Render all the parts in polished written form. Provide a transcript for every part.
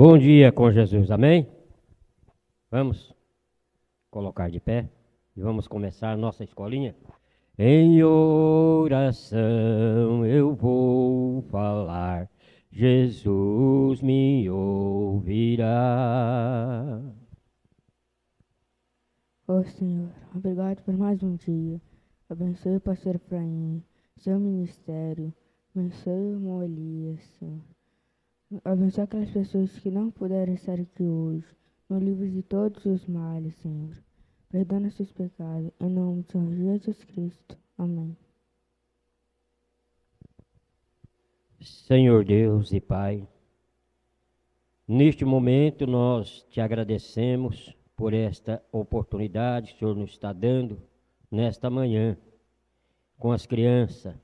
Bom dia com Jesus, amém? Vamos colocar de pé e vamos começar a nossa escolinha. Em oração eu vou falar, Jesus me ouvirá. Ó Senhor, obrigado por mais um dia. Abençoe o pastor Efraim, seu ministério. Abençoe o irmão Elias, Senhor. Abençoe aquelas pessoas que não puderam estar aqui hoje. No livro de todos os males, Senhor. Perdona seus pecados. Em nome de Senhor Jesus Cristo. Amém. Senhor Deus e Pai, neste momento nós te agradecemos por esta oportunidade que o Senhor nos está dando nesta manhã com as crianças.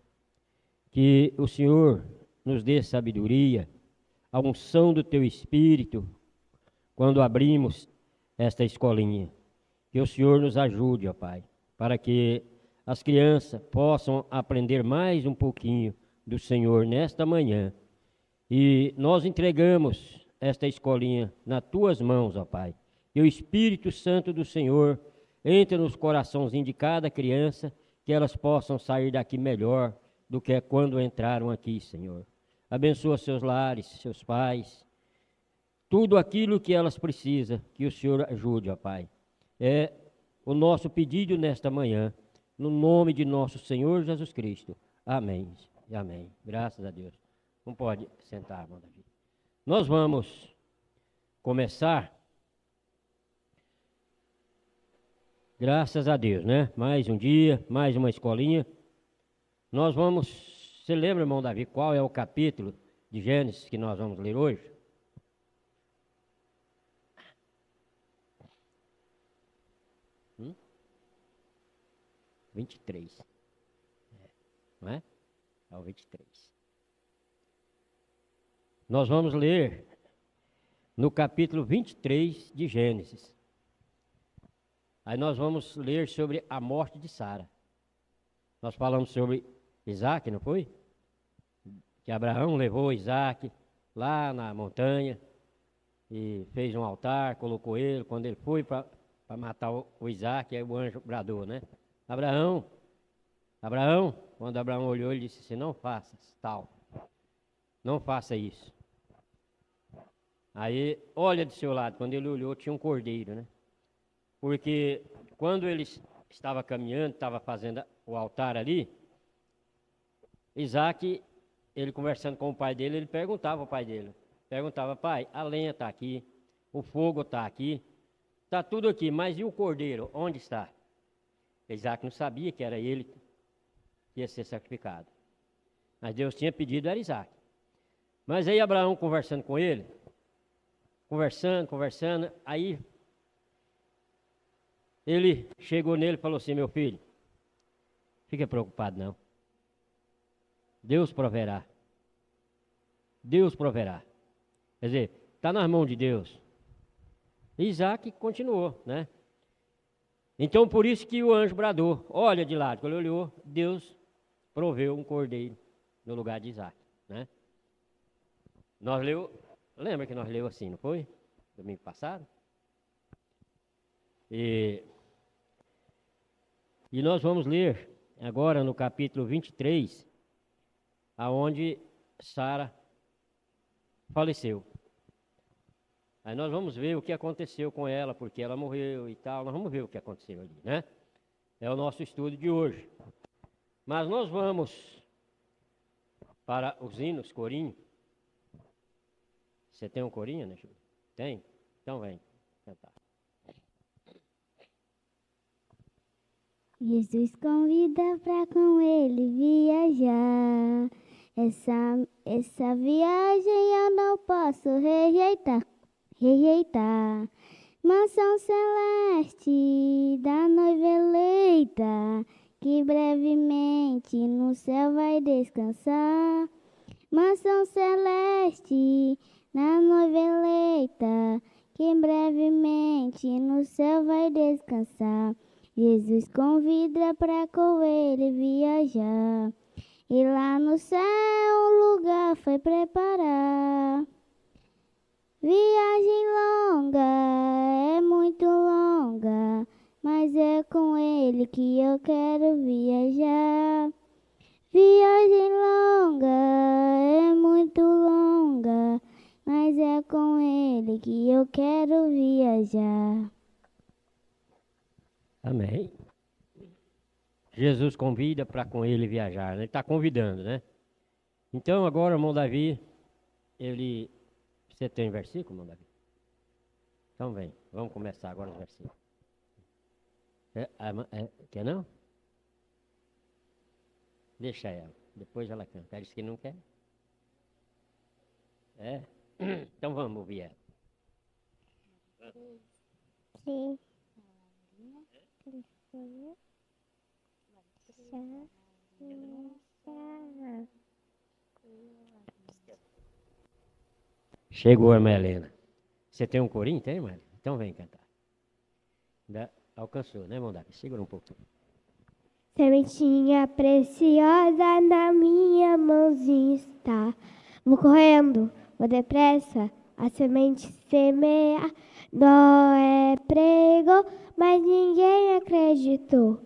Que o Senhor nos dê sabedoria, a unção do Teu Espírito, quando abrimos esta escolinha. Que o Senhor nos ajude, ó Pai, para que as crianças possam aprender mais um pouquinho do Senhor nesta manhã. E nós entregamos esta escolinha nas Tuas mãos, ó Pai. Que o Espírito Santo do Senhor entre nos coraçãozinhos de cada criança, que elas possam sair daqui melhor do que quando entraram aqui, Senhor. Abençoa seus lares, seus pais, tudo aquilo que elas precisam, que o Senhor ajude, ó Pai. É o nosso pedido nesta manhã, no nome de nosso Senhor Jesus Cristo. Amém e amém. Graças a Deus. Não pode sentar, irmão Davi. Nós vamos começar, graças a Deus, né? Mais um dia, mais uma escolinha. Nós vamos, você lembra, irmão Davi, qual é o capítulo de Gênesis que nós vamos ler hoje? Hum? 23. Não é? É o 23. Nós vamos ler no capítulo 23 de Gênesis. Aí nós vamos ler sobre a morte de Sara. Nós falamos sobre Isaac, não foi? Que Abraão levou Isaac lá na montanha e fez um altar, colocou ele. Quando ele foi para matar o Isaac, aí o anjo bradou, né? Abraão, Abraão. Quando Abraão olhou, ele disse assim: não faça tal, não faça isso. Aí, olha do seu lado, quando ele olhou, tinha um cordeiro, né? Porque quando ele estava caminhando, estava fazendo o altar ali, Isaac, ele conversando com o pai dele, ele perguntava ao pai dele, pai, a lenha está aqui, o fogo está aqui, está tudo aqui, mas e o cordeiro, onde está? Isaac não sabia que era ele que ia ser sacrificado, mas Deus tinha pedido, era Isaac. Mas aí Abraão conversando com ele, conversando, aí ele chegou nele e falou assim: meu filho, fica preocupado não, Deus proverá. Deus proverá. Quer dizer, está nas mãos de Deus. Isaac continuou, né? Então por isso que o anjo bradou, olha de lado. Quando ele olhou, Deus proveu um cordeiro no lugar de Isaac, né? Lembra que nós leu assim, não foi? Domingo passado? E nós vamos ler agora no capítulo 23, aonde Sara faleceu. Aí nós vamos ver o que aconteceu com ela, porque ela morreu e tal. Nós vamos ver o que aconteceu ali, né? É o nosso estudo de hoje. Mas nós vamos para os hinos, corinho. Você tem um corinho, né, Júlio? Tem? Então vem cantar. Jesus convida pra com ele viajar. Essa viagem eu não posso rejeitar. Mansão celeste da noiva eleita, que brevemente no céu vai descansar. Mansão celeste da noiva eleita, que brevemente no céu vai descansar. Jesus convida pra com ele viajar, e lá no céu um lugar foi preparar. Viajar ele que eu quero viajar. Viagem longa, é muito longa, mas é com ele que eu quero viajar. Amém. Jesus convida para com ele viajar, né? Ele está convidando, né? Então agora, irmão Davi, ele... Você tem versículo, irmão Davi? Então vem, vamos começar agora os versículos. Quer não? Deixa ela, depois ela canta. Ela disse que não quer. É? Então vamos ouvir ela. Sim. Chegou a irmã Helena. Você tem um corinho? Tem, irmã? Então vem cantar. Alcançou, né, irmão Davi? Segura um pouquinho. Sementinha preciosa na minha mãozinha está. Vou correndo, vou depressa, a semente semear. Noé pregou, mas ninguém acreditou.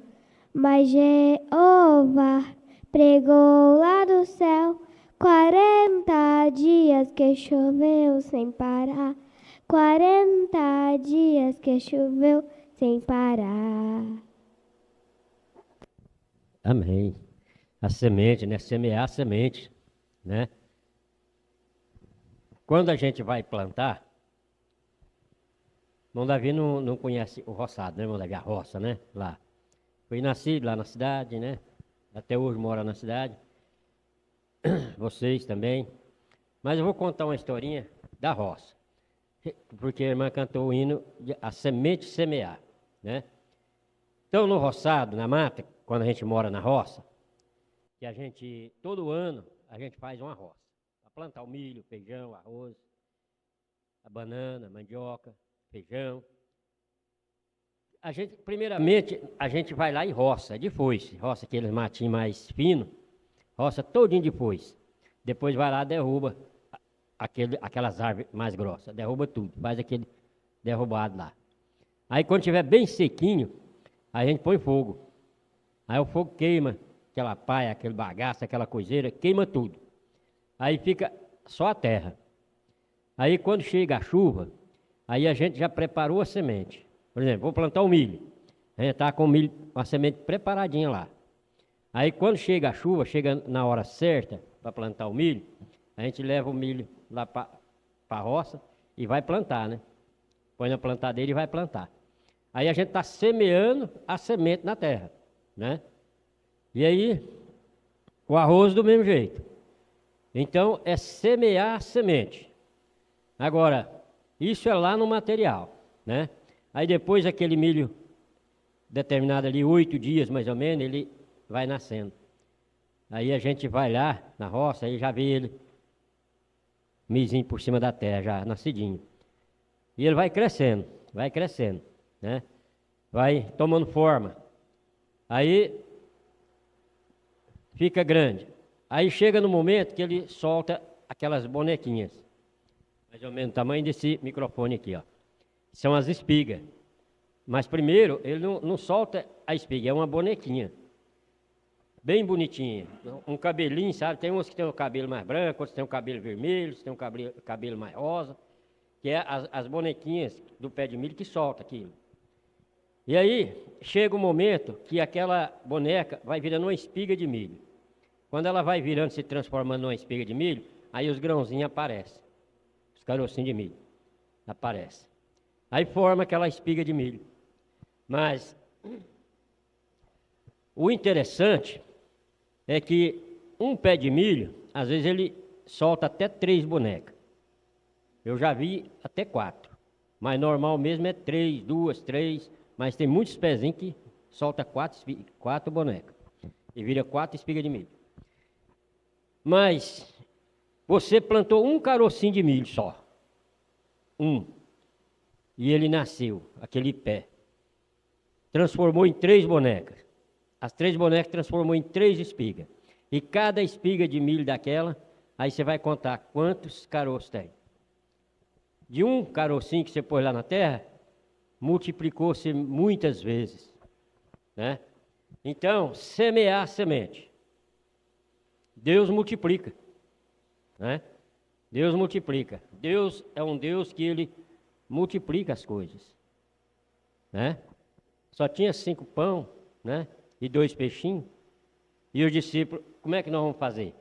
Mas Jeová pregou lá do céu. 40 dias que choveu sem parar. 40 dias que choveu sem parar. Amém. A semente, né? Semear a semente, né? Quando a gente vai plantar, irmão Davi não conhece o roçado, né, irmão Davi? A roça, né? Lá. Foi nascido lá na cidade, né? Até hoje mora na cidade. Vocês também. Mas eu vou contar uma historinha da roça. Porque a irmã cantou o hino de A Semente Semear, né? Então, no roçado, na mata, quando a gente mora na roça, que a gente, todo ano, a gente faz uma roça. Para plantar o milho, feijão, arroz, a banana, a mandioca, feijão. A gente, primeiramente, a gente vai lá e roça de foice. Roça aqueles matinhos mais finos, roça todinho de foice. Depois vai lá e derruba aquelas árvores mais grossas. Derruba tudo, faz aquele derrubado lá. Aí quando estiver bem sequinho, a gente põe fogo. Aí o fogo queima aquela paia, aquele bagaço, aquela coiseira, queima tudo. Aí fica só a terra. Aí quando chega a chuva, aí a gente já preparou a semente. Por exemplo, vou plantar o milho. A gente está com o milho, a semente preparadinha lá. Aí quando chega a chuva, chega na hora certa para plantar o milho, a gente leva o milho lá para a roça e vai plantar, né? Põe na plantadeira e vai plantar. Aí a gente está semeando a semente na terra, né? E aí, o arroz do mesmo jeito. Então, é semear a semente. Agora, isso é lá no material, né? Aí depois aquele milho, determinado ali 8 dias mais ou menos, ele vai nascendo. Aí a gente vai lá na roça, aí já vê ele mizinho por cima da terra, já nascidinho. E ele vai crescendo, né? Vai tomando forma. Aí fica grande. Aí chega no momento que ele solta aquelas bonequinhas. Mais ou menos o tamanho desse microfone aqui, ó. São as espigas. Mas primeiro, ele não solta a espiga, é uma bonequinha. Bem bonitinha. Um cabelinho, sabe? Tem uns que tem o cabelo mais branco, outros tem o cabelo vermelho, outros tem o cabelo mais rosa. Que é as bonequinhas do pé de milho que solta aquilo. E aí, chega um momento que aquela boneca vai virando uma espiga de milho. Quando ela vai virando, se transformando numa espiga de milho, aí os grãozinhos aparecem. Os carocinhos de milho aparecem. Aí forma aquela espiga de milho. Mas o interessante é que um pé de milho, às vezes ele solta até 3 bonecas. Eu já vi até 4. Mas normal mesmo é 3, 2, 3. Mas tem muitos pezinhos que solta 4 bonecas. E vira 4 espigas de milho. Mas você plantou um carocinho de milho só. E ele nasceu, aquele pé. Transformou em 3 bonecas. As 3 bonecas transformou em 3 espigas. E cada espiga de milho daquela, aí você vai contar quantos caroços tem. De um carocinho que você pôs lá na terra, multiplicou-se muitas vezes, né? Então, semear a semente. Deus multiplica, né? Deus multiplica. Deus é um Deus que Ele multiplica as coisas, né? Só tinha 5 pão, né? E 2 peixinhos. E os discípulos, como é que nós vamos fazer?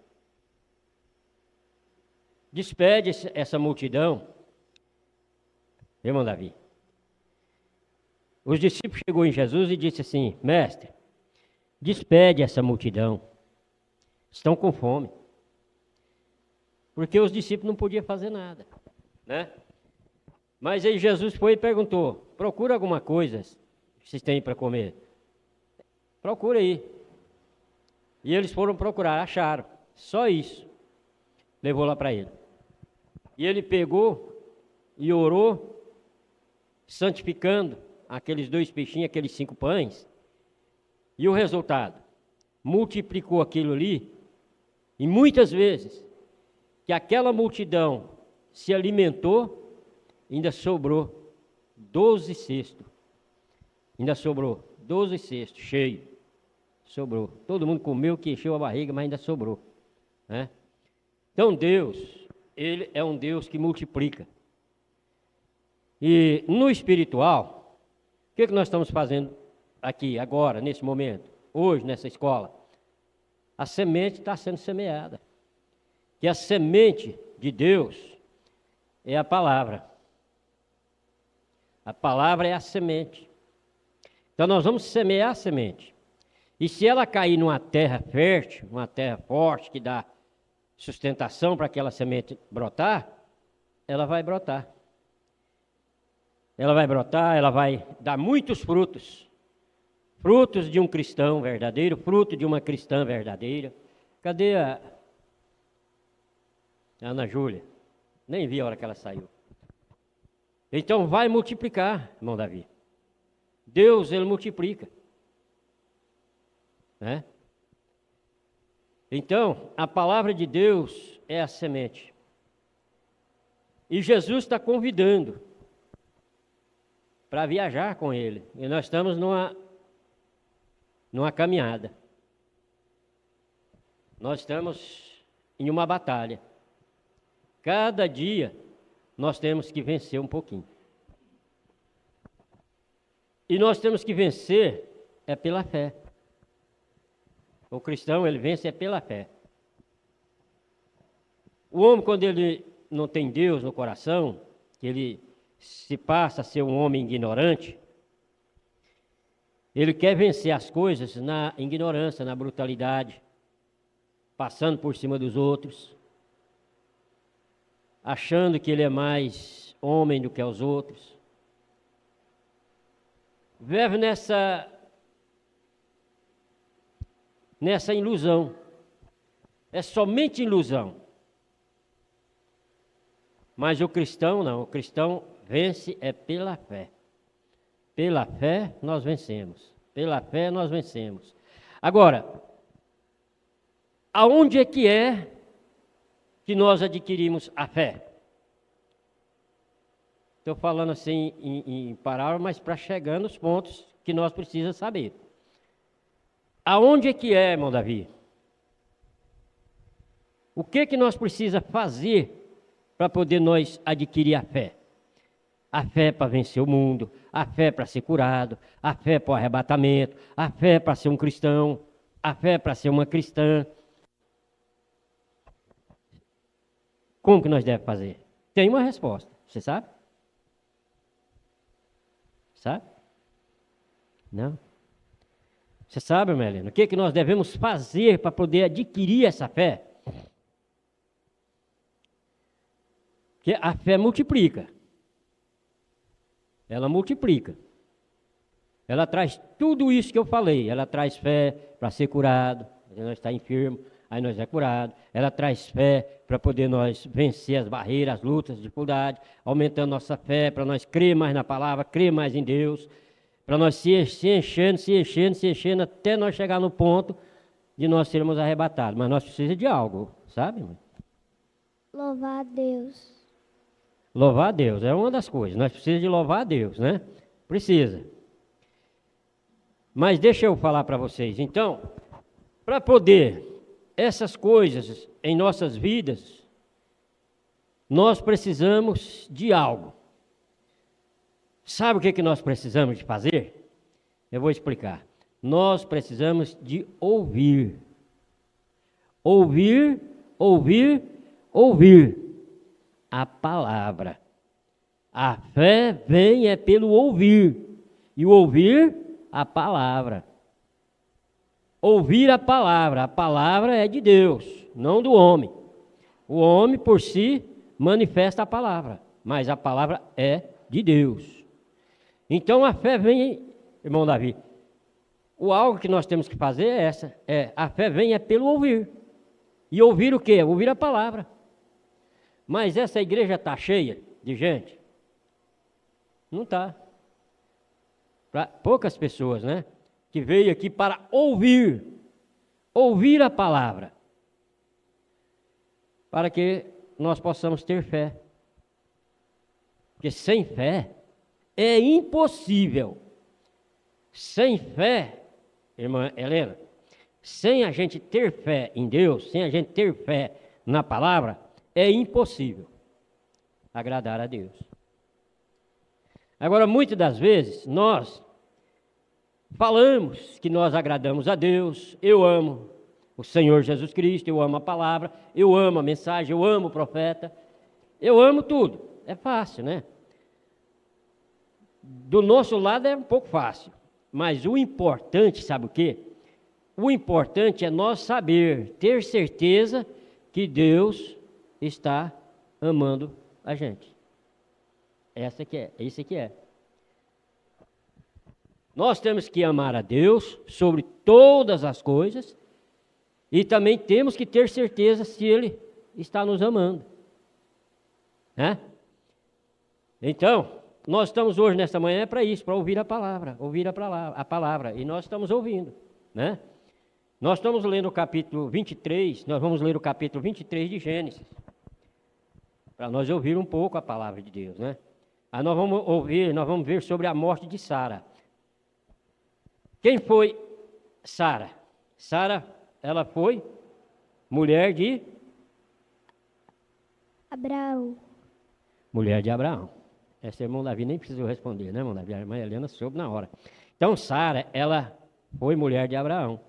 Despede essa multidão, irmão Davi. Os discípulos chegou em Jesus e disse assim: mestre, despede essa multidão, estão com fome. Porque os discípulos não podiam fazer nada, né? Mas aí Jesus foi e perguntou: procura alguma coisa que vocês têm para comer. Procura aí. E eles foram procurar, acharam, só isso. Levou lá para ele. E ele pegou e orou, santificando aqueles 2 peixinhos, aqueles 5 pães. E o resultado? Multiplicou aquilo ali. E muitas vezes, que aquela multidão se alimentou, ainda sobrou 12 cestos. Ainda sobrou 12 cestos, cheio. Sobrou. Todo mundo comeu, que encheu a barriga, mas ainda sobrou, né? Então Deus, Ele é um Deus que multiplica. E no espiritual, o que nós estamos fazendo aqui, agora, nesse momento, hoje, nessa escola? A semente está sendo semeada. Que a semente de Deus é a palavra. A palavra é a semente. Então nós vamos semear a semente. E se ela cair numa terra fértil, uma terra forte, que dá sustentação para aquela semente brotar, ela vai brotar. Ela vai brotar, ela vai dar muitos frutos. Frutos de um cristão verdadeiro, fruto de uma cristã verdadeira. Cadê a Ana Júlia? Nem vi a hora que ela saiu. Então vai multiplicar, irmão Davi. Deus, Ele multiplica, né? Então, a palavra de Deus é a semente. E Jesus está convidando para viajar com Ele. E nós estamos numa caminhada. Nós estamos em uma batalha. Cada dia nós temos que vencer um pouquinho. E nós temos que vencer pela fé. O cristão, ele vence pela fé. O homem, quando ele não tem Deus no coração, que ele se passa a ser um homem ignorante, ele quer vencer as coisas na ignorância, na brutalidade, passando por cima dos outros, achando que ele é mais homem do que os outros. Vive nessa ilusão. É somente ilusão. Mas o cristão não. O cristão vence pela fé. Pela fé nós vencemos. Pela fé nós vencemos. Agora, aonde é que nós adquirimos a fé? Estou falando assim em parábola, mas para chegar nos pontos que nós precisamos saber. Aonde é, irmão Davi? O que nós precisamos fazer para poder nós adquirir a fé? A fé para vencer o mundo, a fé para ser curado, a fé para o arrebatamento, a fé para ser um cristão, a fé para ser uma cristã. Como que nós devemos fazer? Tem uma resposta, você sabe? Sabe? Não? Você sabe, Melina, o que nós devemos fazer para poder adquirir essa fé? Porque a fé multiplica. Ela multiplica. Ela traz tudo isso que eu falei. Ela traz fé para ser curado. Nós está enfermo, aí nós é curado. Ela traz fé para poder nós vencer as barreiras, as lutas, as dificuldades, aumentando nossa fé, para nós crer mais na palavra, crer mais em Deus, para nós se enchendo, até nós chegar no ponto de nós sermos arrebatados. Mas nós precisamos de algo, sabe, mãe? Louvar a Deus. Louvar a Deus é uma das coisas. Nós precisamos de louvar a Deus, né? Precisa. Mas deixa eu falar para vocês. Então, para poder essas coisas em nossas vidas, nós precisamos de algo. Sabe o que nós precisamos de fazer? Eu vou explicar. Nós precisamos de ouvir. Ouvir, ouvir, ouvir a palavra. A fé vem pelo ouvir. E o ouvir a palavra. Ouvir a palavra é de Deus, não do homem. O homem por si manifesta a palavra, mas a palavra é de Deus. Então a fé vem, irmão Davi, o algo que nós temos que fazer é essa, a fé vem pelo ouvir. E ouvir o quê? Ouvir a palavra. Mas essa igreja está cheia de gente? Não está. Para poucas pessoas, né? Que veio aqui para ouvir a palavra, para que nós possamos ter fé. Porque sem fé é impossível. Sem fé, irmã Helena, sem a gente ter fé em Deus, sem a gente ter fé na palavra, é impossível agradar a Deus. Agora, muitas das vezes, nós falamos que nós agradamos a Deus, eu amo o Senhor Jesus Cristo, eu amo a palavra, eu amo a mensagem, eu amo o profeta, eu amo tudo. É fácil, né? Do nosso lado é um pouco fácil, mas o importante, sabe o quê? O importante é nós saber, ter certeza que Deus está amando a gente. Isso que é. Nós temos que amar a Deus sobre todas as coisas e também temos que ter certeza se Ele está nos amando. Né? Então, nós estamos hoje nesta manhã para isso, para ouvir a palavra, e nós estamos ouvindo, né? Nós estamos lendo o capítulo 23, nós vamos ler o capítulo 23 de Gênesis, para nós ouvir um pouco a palavra de Deus, né? Aí nós vamos ver sobre a morte de Sara. Quem foi Sara? Sara, ela foi mulher de Abraão. Mulher de Abraão. Esse irmão Davi nem precisou responder, né, irmão Davi? A irmã Helena soube na hora. Então, Sara, ela foi mulher de Abraão.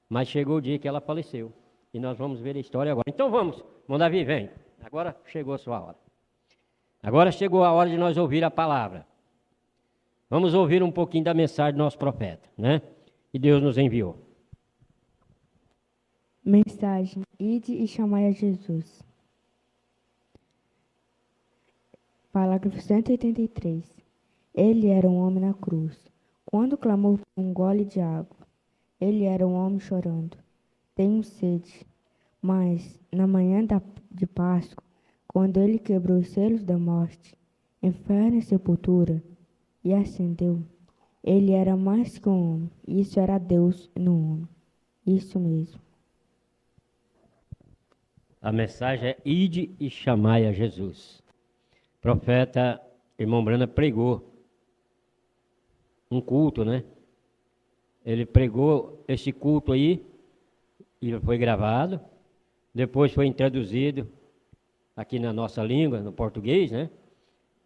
Mas chegou o dia que ela faleceu. E nós vamos ver a história agora. Então vamos, irmão Davi, vem. Agora chegou a sua hora. Agora chegou a hora de nós ouvir a palavra. Vamos ouvir um pouquinho da mensagem do nosso profeta, né? Que Deus nos enviou. Mensagem: Ide e chamai a Jesus. Parágrafo 183. Ele era um homem na cruz. Quando clamou por um gole de água, ele era um homem chorando. Tenho sede. Mas, na manhã de Páscoa, quando ele quebrou os selos da morte, inferno e sepultura, e ascendeu, ele era mais que um homem. Isso era Deus no homem. Isso mesmo. A mensagem é: ide e chamai a Jesus. O profeta, irmão Brana, pregou um culto, né? Ele pregou esse culto aí, e foi gravado, depois foi traduzido aqui na nossa língua, no português, né?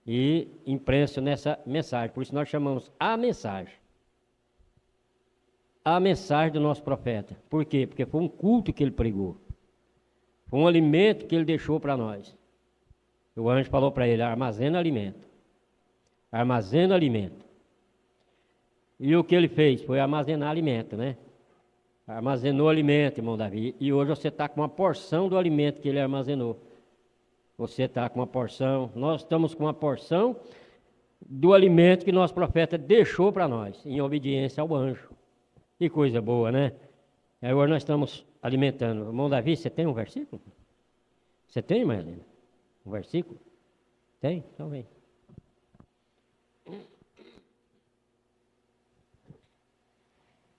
E impresso nessa mensagem. Por isso nós chamamos a mensagem. A mensagem do nosso profeta. Por quê? Porque foi um culto que ele pregou. Foi um alimento que ele deixou para nós. O anjo falou para ele: armazena alimento. Armazena alimento. E o que ele fez? Foi armazenar alimento, né? Armazenou alimento, irmão Davi. E hoje você está com uma porção do alimento que ele armazenou. Você está com uma porção, nós estamos com uma porção do alimento que nosso profeta deixou para nós, em obediência ao anjo. Que coisa boa, né? E agora nós estamos alimentando. Irmão Davi, você tem um versículo? Você tem, irmã Helena? Um versículo? Tem? Então vem.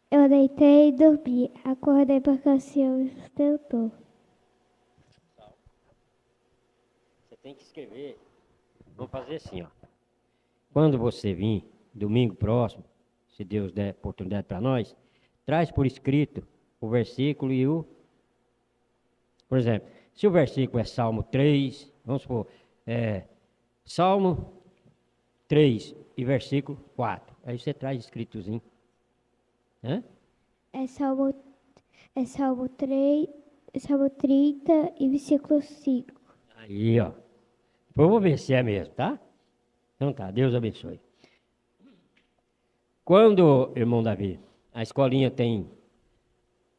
Eu deitei e dormi, acordei porque o Senhor me sustentou. Você tem que escrever. Vamos fazer assim, ó. Quando você vir, domingo próximo, se Deus der oportunidade para nós, traz por escrito o versículo e o... Por exemplo, se o versículo é Salmo 3, vamos supor, Salmo 3 e versículo 4. Aí você traz escritozinho. Hã? É Salmo 3, Salmo 30 e versículo 5. Aí, ó. Eu vou ver se é mesmo, tá? Então tá, Deus abençoe. Quando, irmão Davi, a escolinha tem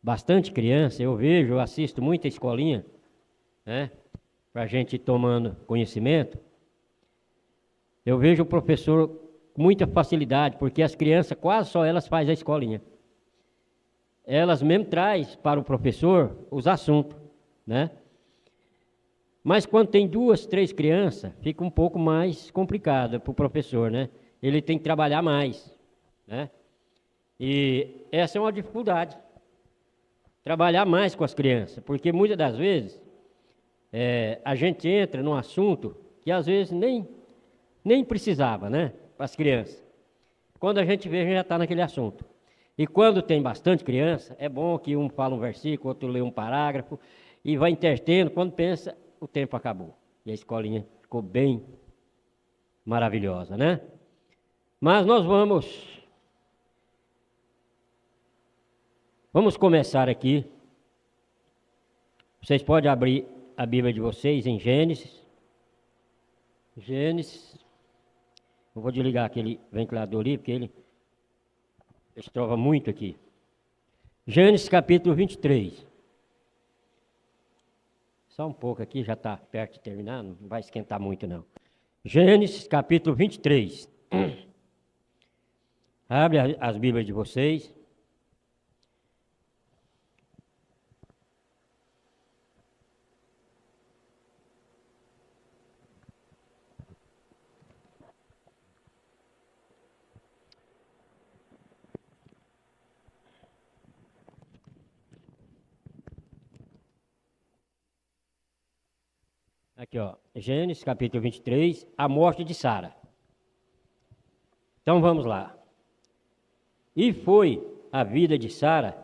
bastante criança, eu assisto muita escolinha, né? Pra gente ir tomando conhecimento. Eu vejo o professor com muita facilidade, porque as crianças, quase só elas fazem a escolinha. Elas mesmo trazem para o professor os assuntos, né? Mas quando tem 2, 3 crianças, fica um pouco mais complicado para o professor, né? Ele tem que trabalhar mais, né? E essa é uma dificuldade. Trabalhar mais com as crianças, porque muitas das vezes a gente entra num assunto que às vezes nem precisava, né? Para as crianças. Quando a gente vê, a gente já está naquele assunto. E quando tem bastante criança, é bom que um fala um versículo, outro lê um parágrafo, e vai intertendo, quando pensa, o tempo acabou. E a escolinha ficou bem maravilhosa, né? Mas nós vamos começar aqui. Vocês podem abrir a Bíblia de vocês em Gênesis. Eu vou desligar aquele ventilador ali, porque ele estrova muito aqui. Gênesis capítulo 23. Só um pouco aqui, já está perto de terminar, não vai esquentar muito não. Gênesis capítulo 23. Abre as Bíblias de vocês. Aqui, ó, Gênesis capítulo 23, a morte de Sara. Então vamos lá. E foi a vida de Sara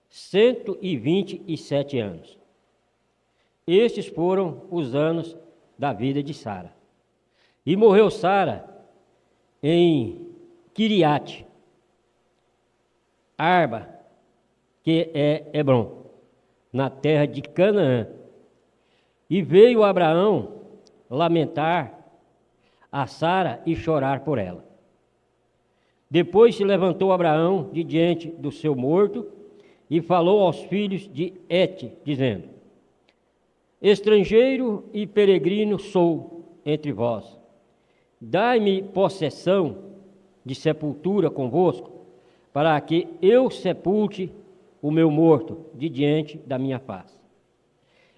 127 anos. Estes foram os anos da vida de Sara. E morreu Sara em Quiriate Arba, que é Hebrom, na terra de Canaã. E veio Abraão lamentar a Sara e chorar por ela. Depois se levantou Abraão de diante do seu morto e falou aos filhos de Et, dizendo: estrangeiro e peregrino sou entre vós. Dai-me possessão de sepultura convosco, para que eu sepulte o meu morto de diante da minha face.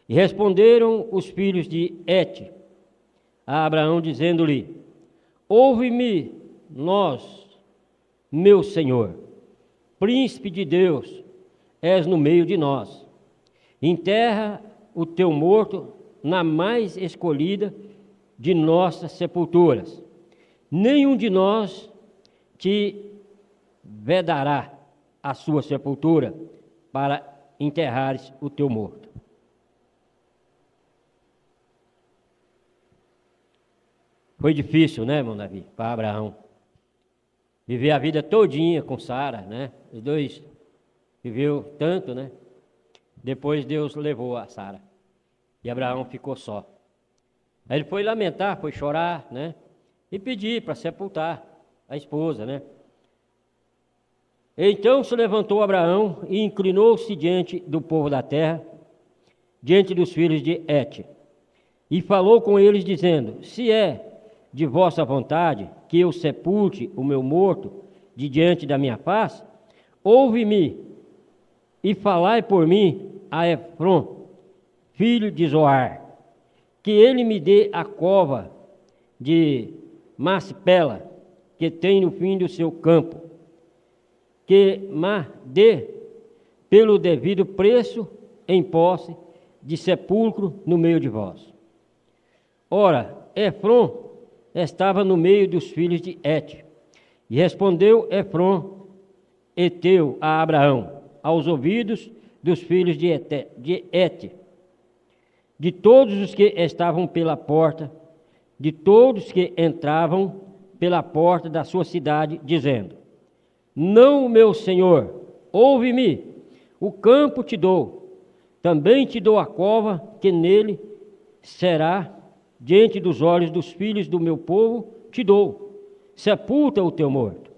E responderam os filhos de Et a Abraão, dizendo-lhe: ouve-me nós, meu senhor, príncipe de Deus, és no meio de nós. Enterra o teu morto na mais escolhida de nossas sepulturas. Nenhum de nós te vedará a sua sepultura para enterrares o teu morto. Foi difícil, né, irmão Davi, para Abraão. Viver a vida todinha com Sara, né? Os dois viveu tanto, né? Depois Deus levou a Sara. E Abraão ficou só. Aí ele foi lamentar, foi chorar, né? E pedir para sepultar a esposa, né? Então se levantou Abraão e inclinou-se diante do povo da terra, diante dos filhos de Et. E falou com eles, dizendo: se é de vossa vontade que eu sepulte o meu morto de diante da minha face, ouve-me e falai por mim a Efron, filho de Zoar, que ele me dê a cova de Macpela, que tem no fim do seu campo, que me dê pelo devido preço em posse de sepulcro no meio de vós. Ora, Efron estava no meio dos filhos de Et. E respondeu Efron heteu a Abraão, aos ouvidos dos filhos de Hete, de todos os que estavam pela porta, de todos que entravam pela porta da sua cidade, dizendo: Não, meu senhor, ouve-me, o campo te dou, também te dou a cova que nele será diante dos olhos dos filhos do meu povo, te dou, sepulta o teu morto.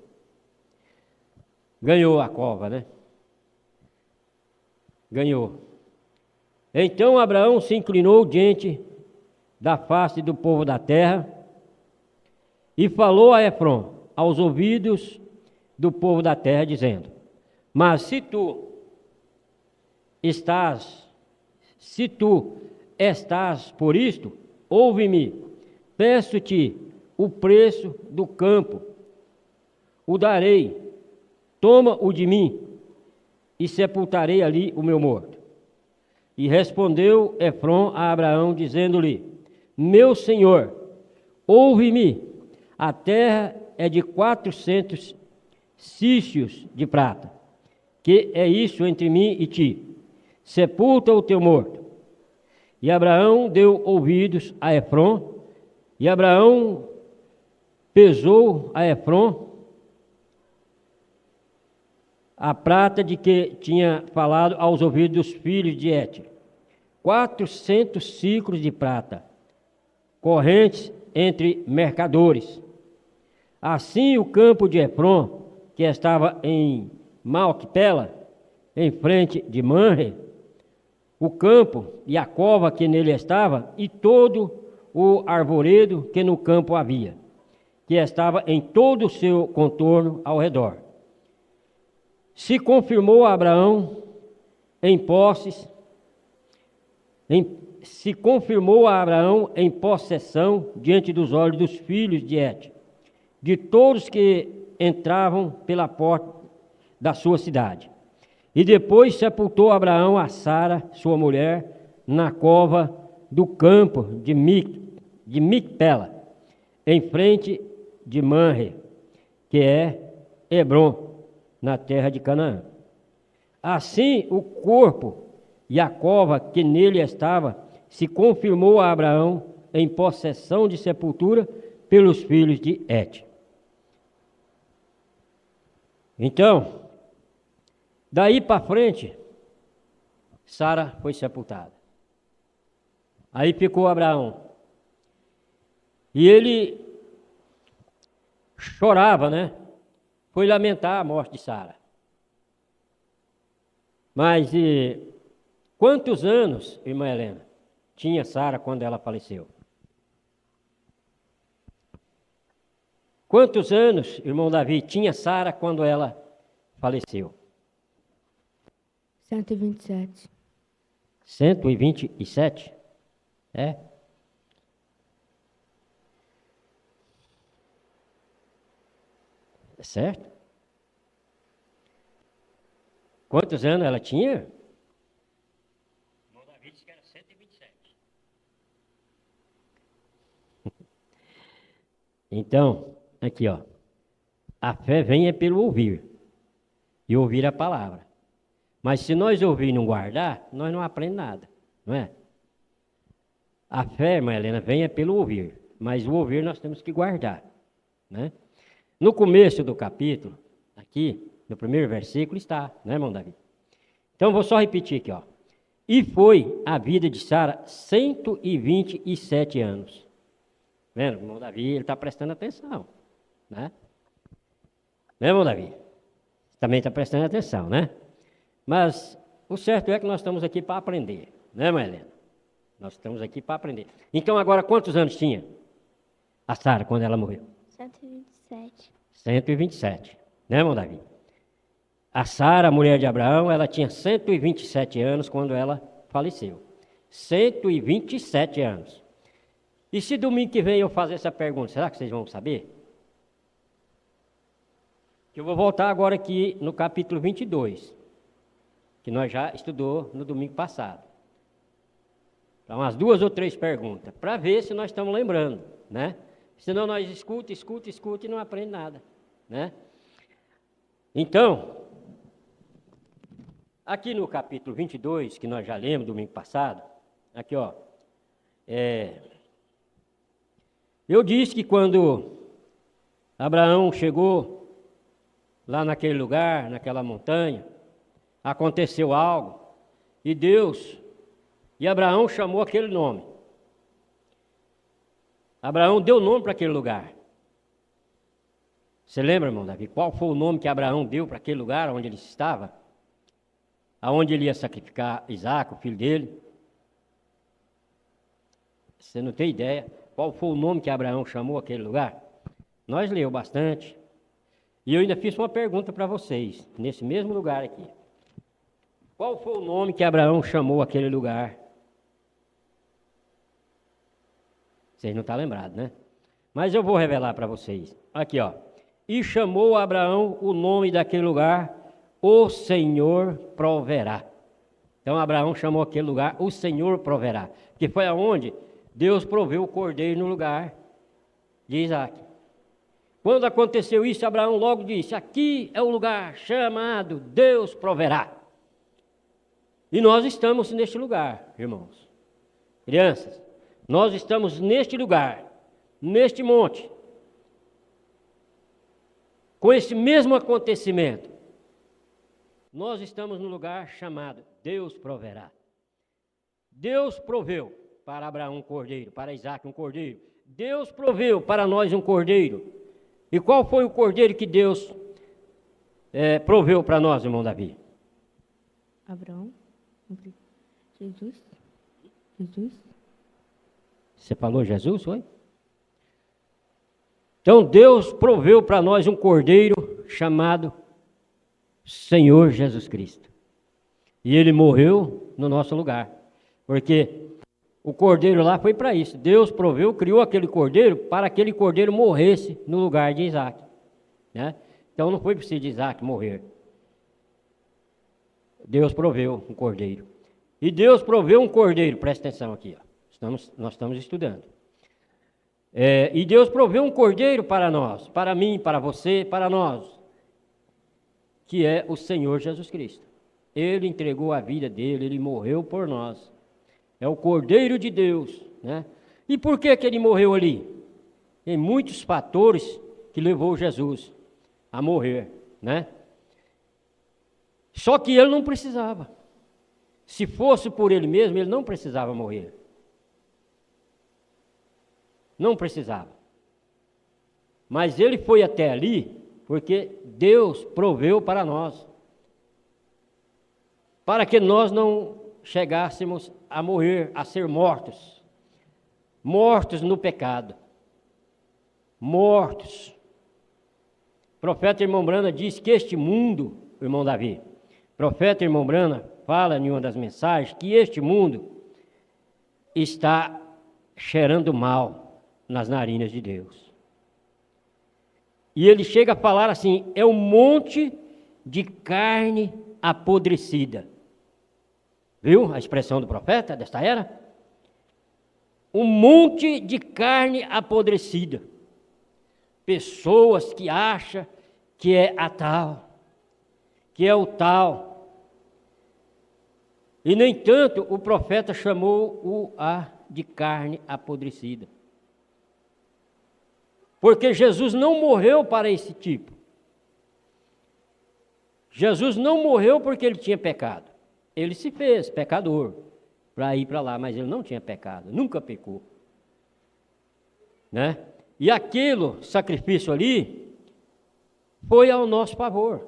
Ganhou a cova, né? Ganhou. Então Abraão se inclinou diante da face do povo da terra e falou a Efrom aos ouvidos do povo da terra, dizendo: Mas se tu estás por isto, ouve-me, peço-te o preço do campo, o darei, toma-o de mim, e sepultarei ali o meu morto. E respondeu Efrom a Abraão, dizendo-lhe: Meu senhor, ouve-me, a terra é de 400 cícios de prata, que é isso entre mim e ti, sepulta o teu morto. E Abraão deu ouvidos a Efrom, e Abraão pesou a Efrom a prata de que tinha falado aos ouvidos dos filhos de Hete, 400 ciclos de prata, correntes entre mercadores. Assim o campo de Efrom, que estava em Malquipela, em frente de Manre, o campo e a cova que nele estava, e todo o arvoredo que no campo havia, que estava em todo o seu contorno ao redor. Se confirmou a Abraão em possessão diante dos olhos dos filhos de Hete, de todos que entravam pela porta da sua cidade. E depois sepultou Abraão a Sara, sua mulher, na cova do campo de Micpela, em frente de Manre, que é Hebrom, na terra de Canaã. Assim o corpo e a cova que nele estava se confirmou a Abraão em possessão de sepultura pelos filhos de Hete. Então, daí para frente, Sara foi sepultada. Aí ficou Abraão. E ele chorava, né? Foi lamentar a morte de Sara. Mas quantos anos, irmã Helena, tinha Sara quando ela faleceu? Quantos anos, irmão Davi, tinha Sara quando ela faleceu? 127. 127? É? É certo? Quantos anos ela tinha? O irmão Davi disse que era 127. Então, aqui ó, a fé vem é pelo ouvir, e ouvir a palavra. Mas se nós ouvir e não guardar, nós não aprendemos nada, não é? A fé, irmã Helena, vem é pelo ouvir, mas o ouvir nós temos que guardar, né? No começo do capítulo, aqui, no primeiro versículo está, né, irmão Davi? Então, vou só repetir aqui, ó. E foi a vida de Sara 127 anos. Vendo, irmão Davi, ele está prestando atenção, né? Né, irmão Davi? Também está prestando atenção, né? Mas o certo é que nós estamos aqui para aprender, né, irmã Helena? Nós estamos aqui para aprender. Então, agora, quantos anos tinha a Sara quando ela morreu? 127. 127, né, irmão Davi? A Sara, a mulher de Abraão, ela tinha 127 anos quando ela faleceu. 127 anos. E se domingo que vem eu fazer essa pergunta, será que vocês vão saber? Eu vou voltar agora aqui no capítulo 22, que nós já estudou no domingo passado. Então, umas 2 ou 3 perguntas, para ver se nós estamos lembrando, né? Senão nós escuta e não aprende nada, né? Então, Aqui no capítulo 22, que nós já lemos domingo passado, aqui ó, eu disse que quando Abraão chegou lá naquele lugar, naquela montanha, aconteceu algo, e Abraão chamou aquele nome. Abraão deu nome para aquele lugar. Você lembra, irmão Davi, qual foi o nome que Abraão deu para aquele lugar onde ele estava? Aonde ele ia sacrificar Isaque, o filho dele? Você não tem ideia qual foi o nome que Abraão chamou aquele lugar? Nós leu bastante. E eu ainda fiz uma pergunta para vocês, nesse mesmo lugar aqui. Qual foi o nome que Abraão chamou aquele lugar? Vocês não estão lembrados, né? Mas eu vou revelar para vocês. Aqui, ó. E chamou Abraão o nome daquele lugar, o Senhor proverá. Então Abraão chamou aquele lugar, o Senhor proverá. Que foi aonde Deus proveu o cordeiro no lugar de Isaque. Quando aconteceu isso, Abraão logo disse, aqui é o lugar chamado Deus proverá. E nós estamos neste lugar, irmãos. Crianças, nós estamos neste lugar, neste monte, com esse mesmo acontecimento. Nós estamos no lugar chamado Deus proverá. Deus proveu para Abraão um cordeiro, para Isaque um cordeiro. Deus proveu para nós um cordeiro. E qual foi o cordeiro que Deus proveu para nós, irmão Davi? Abraão. Jesus. Você falou Jesus, foi? Então Deus proveu para nós um cordeiro chamado Senhor Jesus Cristo. E ele morreu no nosso lugar. Porque o cordeiro lá foi para isso. Deus proveu, criou aquele cordeiro para aquele cordeiro morresse no lugar de Isaque. Né? Então não foi preciso de Isaque morrer. Deus proveu um cordeiro. E Deus proveu um cordeiro, presta atenção aqui. Ó. Nós estamos estudando. E Deus proveu um cordeiro para nós, para mim, para você, para nós, que é o Senhor Jesus Cristo. Ele entregou a vida dele, ele morreu por nós. É o Cordeiro de Deus, né? E por que ele morreu ali? Tem muitos fatores que levou Jesus a morrer, né? Só que ele não precisava. Se fosse por ele mesmo, ele não precisava morrer. Não precisava. Mas ele foi até ali porque Deus proveu para nós. Para que nós não chegássemos a morrer, a ser mortos. Mortos no pecado. Mortos. O profeta irmão Brana diz que este mundo, irmão Davi, o profeta irmão Brana fala em uma das mensagens que este mundo está cheirando mal nas narinas de Deus. E ele chega a falar assim, é um monte de carne apodrecida. Viu a expressão do profeta desta era? Um monte de carne apodrecida. Pessoas que acham que é a tal, que é o tal. E, no entanto, o profeta chamou de carne apodrecida. Porque Jesus não morreu para esse tipo. Jesus não morreu porque ele tinha pecado. Ele se fez pecador para ir para lá, mas ele não tinha pecado, nunca pecou. Né? E aquele sacrifício ali foi ao nosso favor.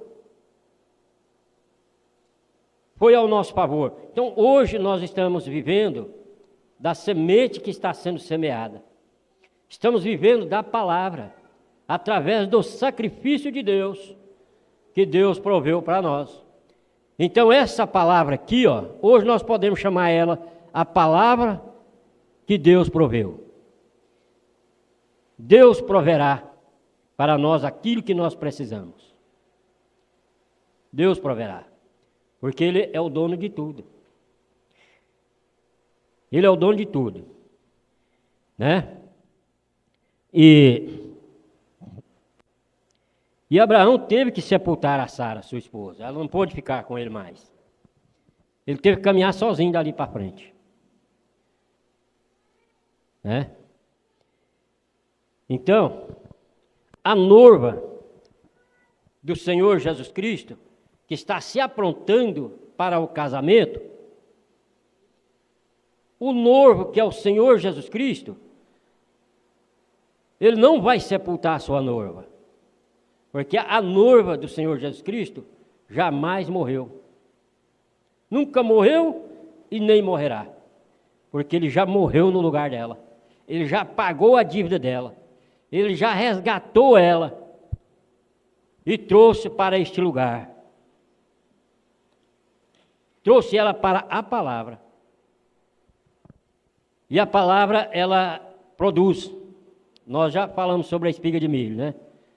Foi ao nosso favor. Então, hoje nós estamos vivendo da semente que está sendo semeada. Estamos vivendo da palavra, através do sacrifício de Deus, que Deus proveu para nós. Então essa palavra aqui, ó, hoje nós podemos chamar ela a palavra que Deus proveu. Deus proverá para nós aquilo que nós precisamos. Deus proverá, porque Ele é o dono de tudo. Ele é o dono de tudo, né? E Abraão teve que sepultar a Sara, sua esposa. Ela não pôde ficar com ele mais. Ele teve que caminhar sozinho dali para frente. Né? Então, a noiva do Senhor Jesus Cristo, que está se aprontando para o casamento, o noivo, que é o Senhor Jesus Cristo, ele não vai sepultar a sua noiva, porque a noiva do Senhor Jesus Cristo jamais morreu. Nunca morreu e nem morrerá, porque ele já morreu no lugar dela, ele já pagou a dívida dela, ele já resgatou ela e trouxe para este lugar. Trouxe ela para a palavra. E a palavra, ela produz. Nós já falamos sobre a espiga de milho, né?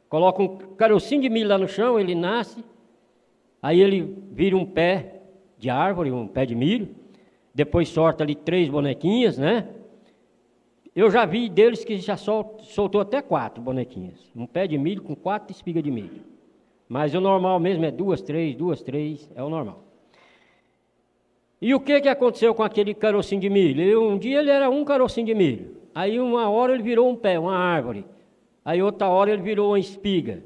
Coloca um carocinho de milho lá no chão, ele nasce, aí ele vira um pé de árvore, um pé de milho, depois sorta ali 3 bonequinhas, né? Eu já vi deles que já soltou até 4 bonequinhas. Um pé de milho com 4 espigas de milho. Mas o normal mesmo é 2, 3, é o normal. E o que aconteceu com aquele carocinho de milho? Um dia ele era um carocinho de milho. Aí uma hora ele virou um pé, uma árvore. Aí outra hora ele virou uma espiga.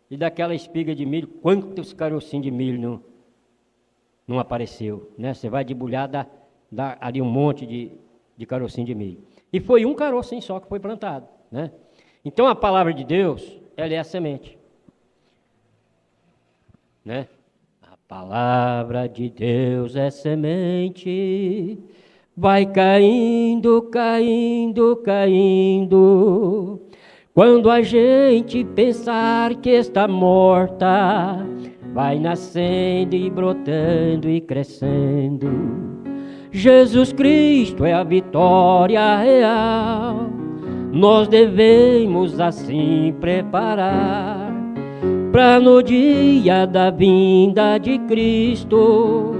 E daquela espiga de milho, quantos carocinhos de milho não apareceu, né? Você vai debulhar, dá ali um monte de carocinho de milho. E foi um carocinho só que foi plantado, né? Então a palavra de Deus, ela é a semente, né? A palavra de Deus é semente, vai caindo, caindo, caindo. Quando a gente pensar que está morta, vai nascendo e brotando e crescendo. Jesus Cristo é a vitória real. Nós devemos assim preparar, para no dia da vinda de Cristo,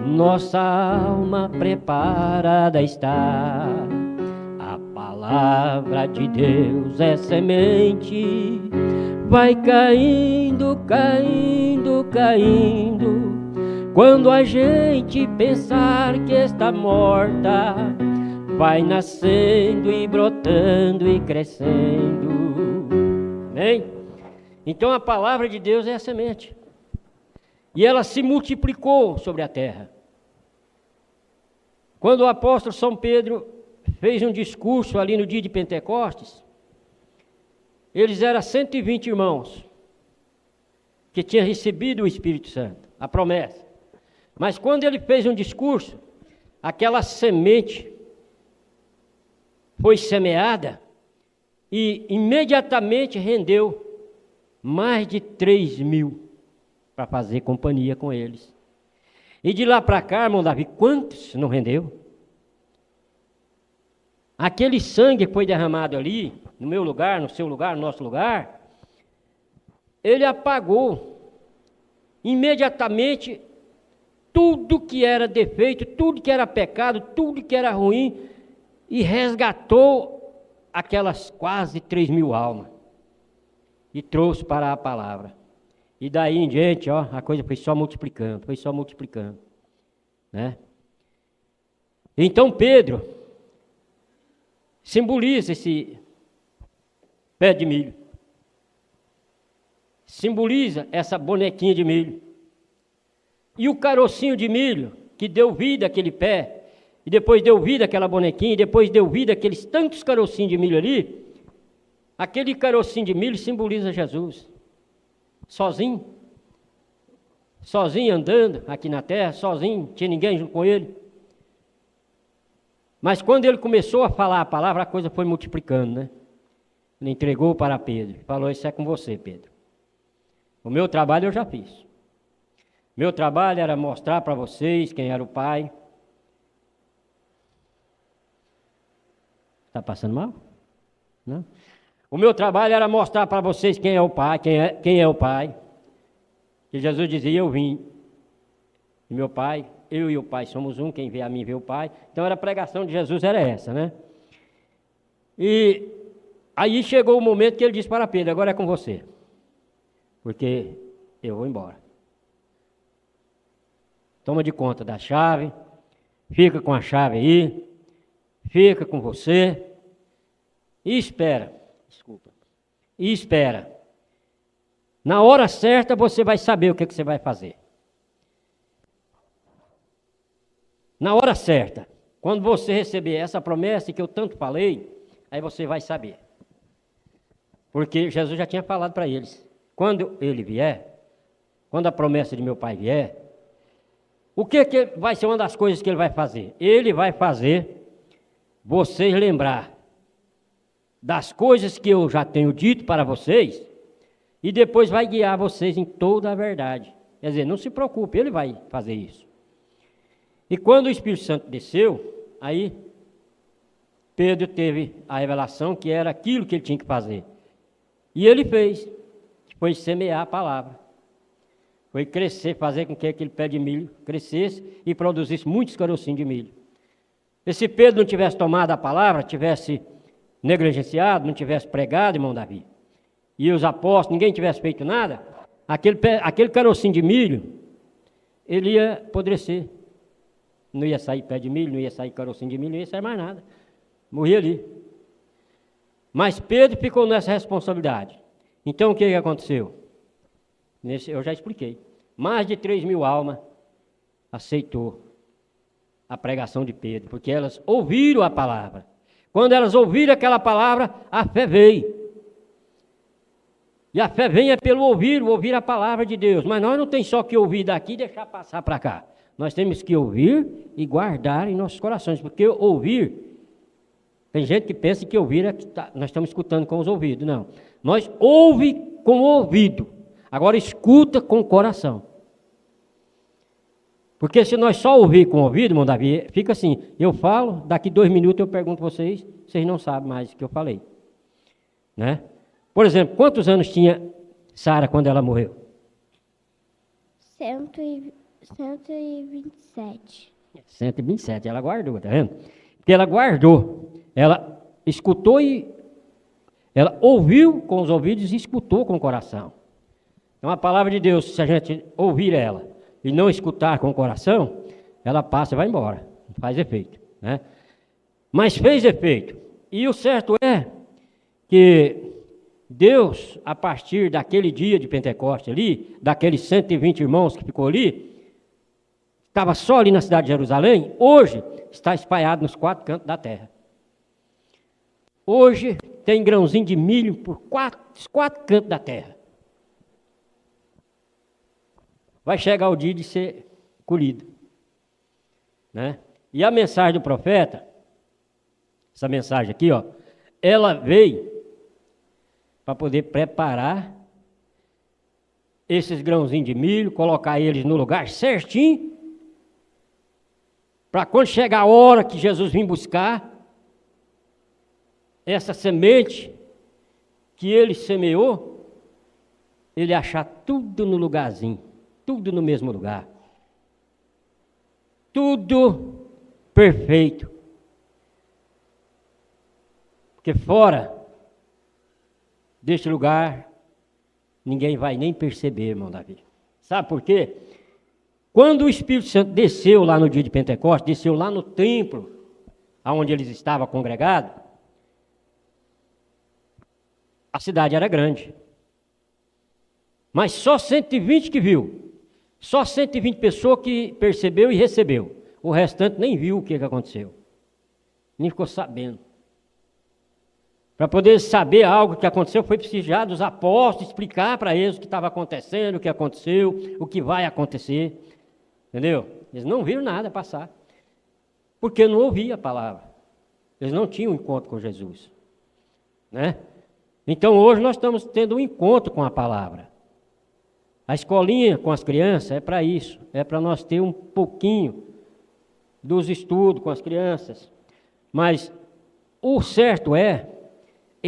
nossa alma preparada está. A palavra de Deus é semente, vai caindo, caindo, caindo. Quando a gente pensar que está morta, vai nascendo e brotando e crescendo. Amém? Então a palavra de Deus é a semente. E ela se multiplicou sobre a terra. Quando o apóstolo São Pedro fez um discurso ali no dia de Pentecostes, eles eram 120 irmãos que tinham recebido o Espírito Santo, a promessa. Mas quando ele fez um discurso, aquela semente foi semeada e imediatamente rendeu mais de 3.000 para fazer companhia com eles. E de lá para cá, irmão Davi, quantos não rendeu? Aquele sangue que foi derramado ali, no meu lugar, no seu lugar, no nosso lugar, ele apagou imediatamente tudo que era defeito, tudo que era pecado, tudo que era ruim, e resgatou aquelas quase 3.000 almas e trouxe para a palavra. E daí em diante, ó, a coisa foi só multiplicando, né? Então Pedro simboliza esse pé de milho, simboliza essa bonequinha de milho. E o carocinho de milho que deu vida àquele pé, e depois deu vida àquela bonequinha, e depois deu vida àqueles tantos carocinhos de milho ali, aquele carocinho de milho simboliza Jesus. Sozinho andando aqui na terra, sozinho, não tinha ninguém junto com ele. Mas quando ele começou a falar a palavra, a coisa foi multiplicando, né? Ele entregou para Pedro, falou: isso é com você, Pedro. O meu trabalho eu já fiz. Meu trabalho era mostrar para vocês quem era o Pai. Está passando mal? Não? O meu trabalho era mostrar para vocês quem é o Pai, quem é o Pai. Que Jesus dizia: eu vim. E meu Pai, eu e o Pai somos um, quem vê a mim vê o Pai. Então a pregação de Jesus era essa, né? E aí chegou o momento que ele disse para Pedro: agora é com você, porque eu vou embora. toma de conta da chave, fica com a chave aí, fica com você e espera. Desculpa. E espera. Na hora certa você vai saber o que você vai fazer. Na hora certa, quando você receber essa promessa que eu tanto falei, aí você vai saber. Porque Jesus já tinha falado para eles, quando ele vier, quando a promessa de meu Pai vier, o que vai ser uma das coisas que ele vai fazer? Ele vai fazer vocês lembrar das coisas que eu já tenho dito para vocês e depois vai guiar vocês em toda a verdade. Quer dizer, não se preocupe, ele vai fazer isso. E quando o Espírito Santo desceu, aí Pedro teve a revelação que era aquilo que ele tinha que fazer. E ele fez, que foi semear a palavra. Foi crescer, fazer com que aquele pé de milho crescesse e produzisse muitos carocinhos de milho. E se Pedro não tivesse tomado a palavra, tivesse negligenciado, não tivesse pregado, irmão Davi, e os apóstolos, ninguém tivesse feito nada, aquele carocinho de milho, ele ia apodrecer. Não ia sair pé de milho, não ia sair carocinho de milho, não ia sair mais nada. Morria ali. Mas Pedro ficou nessa responsabilidade. Então o que aconteceu? Eu já expliquei. Mais de 3.000 almas aceitou a pregação de Pedro, porque elas ouviram a palavra. Quando elas ouviram aquela palavra, a fé veio. E a fé vem é pelo ouvir a palavra de Deus. Mas nós não tem só que ouvir daqui e deixar passar para cá. Nós temos que ouvir e guardar em nossos corações, porque ouvir, tem gente que pensa que ouvir é que nós estamos escutando com os ouvidos. Não, nós ouve com o ouvido, agora escuta com o coração. Porque se nós só ouvir com o ouvido, irmão Davi, fica assim, eu falo, daqui 2 minutos eu pergunto a vocês, vocês não sabem mais o que eu falei. Né? Por exemplo, quantos anos tinha Sara quando ela morreu? 127. 127, ela guardou, tá vendo? Porque ela guardou, ela escutou e ela ouviu com os ouvidos e escutou com o coração. Então a palavra de Deus, se a gente ouvir ela e não escutar com o coração, ela passa e vai embora, não faz efeito, né? Mas fez efeito. E o certo é que Deus, a partir daquele dia de Pentecostes ali, daqueles 120 irmãos que ficou ali, estava só ali na cidade de Jerusalém, hoje está espalhado nos 4 cantos da terra. Hoje tem grãozinho de milho por 4 cantos da terra. Vai chegar o dia de ser colhido. Né? E a mensagem do profeta, essa mensagem aqui, ó, ela veio para poder preparar esses grãozinhos de milho, colocar eles no lugar certinho, para quando chegar a hora que Jesus vir buscar, essa semente que ele semeou, ele achar tudo no lugarzinho, tudo no mesmo lugar. Tudo perfeito. Porque fora deste lugar, ninguém vai nem perceber, irmão Davi. Sabe por quê? Quando o Espírito Santo desceu lá no dia de Pentecostes, desceu lá no templo, onde eles estavam congregados, a cidade era grande. Mas só 120 que viu. Só 120 pessoas que percebeu e recebeu. O restante nem viu o que aconteceu. Nem ficou sabendo. Para poder saber algo que aconteceu, foi preciso dos apóstolos explicar para eles o que estava acontecendo, o que aconteceu, o que vai acontecer. Entendeu? Eles não viram nada passar. Porque não ouviam a palavra. Eles não tinham um encontro com Jesus. Né? Então hoje nós estamos tendo um encontro com a palavra. A escolinha com as crianças é para isso. É para nós ter um pouquinho dos estudos com as crianças. Mas o certo é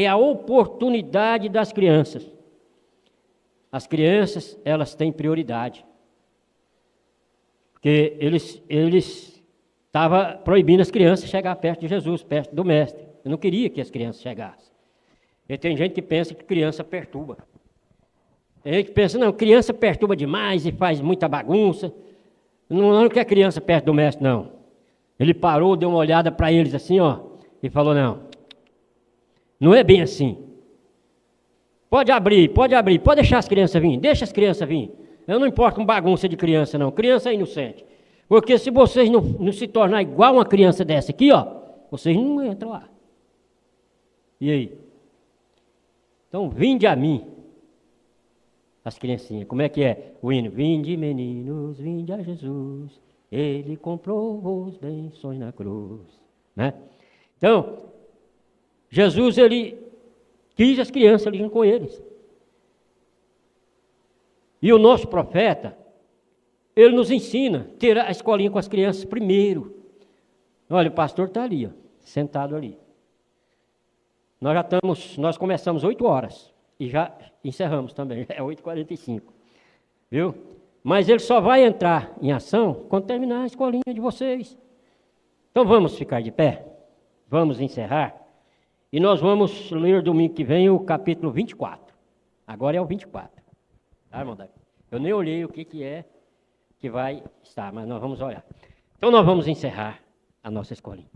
a oportunidade das crianças. As crianças, elas têm prioridade. Porque eles estavam proibindo as crianças de chegar perto de Jesus, perto do Mestre. Eu não queria que as crianças chegassem. E tem gente que pensa que criança perturba. Tem gente que pensa, não, criança perturba demais e faz muita bagunça. Não quer criança perto do mestre, não. Ele parou, deu uma olhada para eles assim, ó, e falou, não é bem assim. Pode abrir, pode deixar as crianças vir, deixa as crianças vir. Eu não importo com bagunça de criança, não. Criança é inocente. Porque se vocês não se tornar igual uma criança dessa aqui, ó, vocês não entram lá. E aí? Então, vinde a mim. As criancinhas, como é que é o hino? Vinde, meninos, vinde a Jesus. Ele comprou os bênçãos na cruz. Né? Então, Jesus, ele quis as crianças ali com eles. E o nosso profeta, ele nos ensina a ter a escolinha com as crianças primeiro. Olha, o pastor está ali, ó, sentado ali. Nós começamos 8 horas e já encerramos também, é 8h45, viu? Mas ele só vai entrar em ação quando terminar a escolinha de vocês. Então vamos ficar de pé, vamos encerrar, e nós vamos ler domingo que vem o capítulo 24. Agora é o 24, tá, irmão Davi? Eu nem olhei o que é que vai estar, mas nós vamos olhar. Então nós vamos encerrar a nossa escolinha.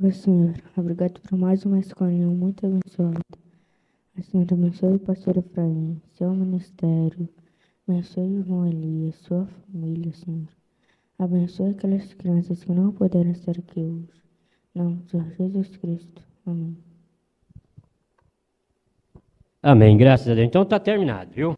Ó Senhor, obrigado por mais uma escolinha muito abençoada. O Senhor abençoe o pastor Efraim, seu ministério, abençoe o irmão Elias, sua família, Senhor. Abençoe aquelas crianças que não puderam estar aqui hoje. Em nome de Jesus Cristo. Amém. Amém, graças a Deus. Então está terminado, viu?